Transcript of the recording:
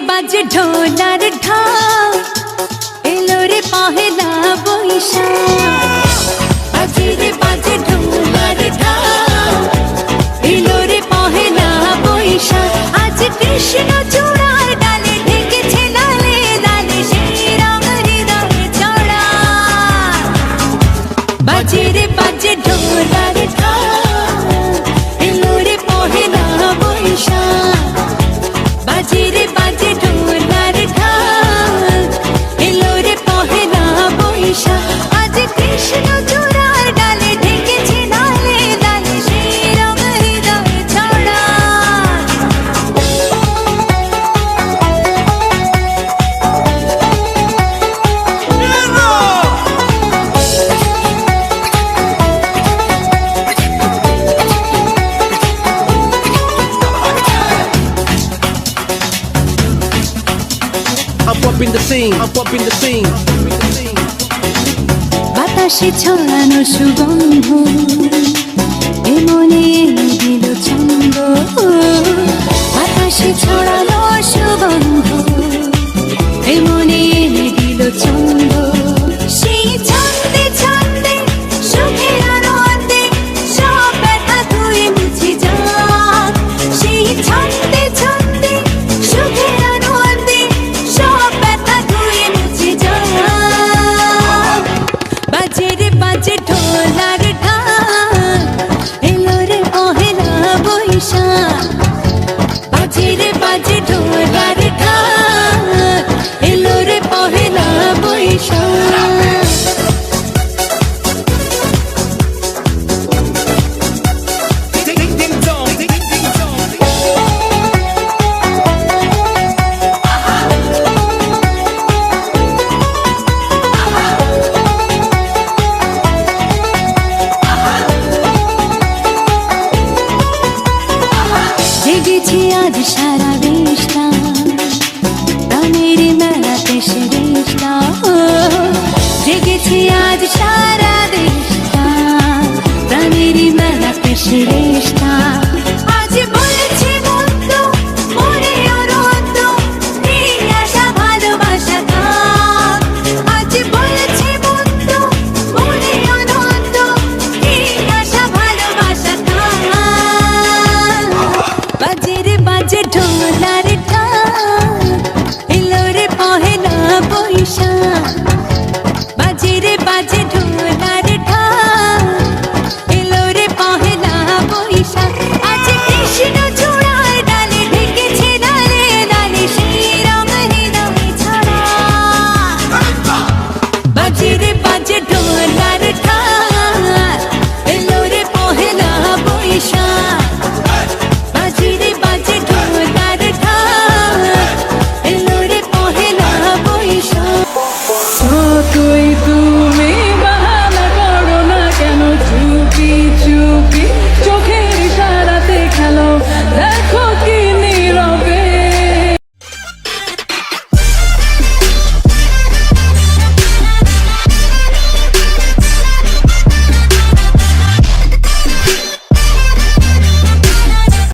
বাজে ঢোলার ঢাক এলো রে পহেলা বৈশাখ বাজে রে বাজে ঢোলার ঢাক এলো রে পহেলা বৈশাখ আজ কৃষ্ণ চূড়ার ডালে ঢেকেছে লালে লালে সেই রং হৃদয়ে চড়া বাজে রে বাজে ঢোলার ঢাক এলো রে পহেলা বৈশাখ বাজে রে বাজে ঢোলার ঢাক এলো রে পহেলা বৈশাখ আজ কৃষ্ণ চূড়ার ডালে ঢেকেছে লালে লালে সেই রং হৃদয়ে ছড়া I'm up in the scene, I'm up in the scene. বাতাসে ছড়ানো সুগন্ধ এ মনে এনে দিল ছন্দ বাতাসে ছড়ানো সুগন্ধ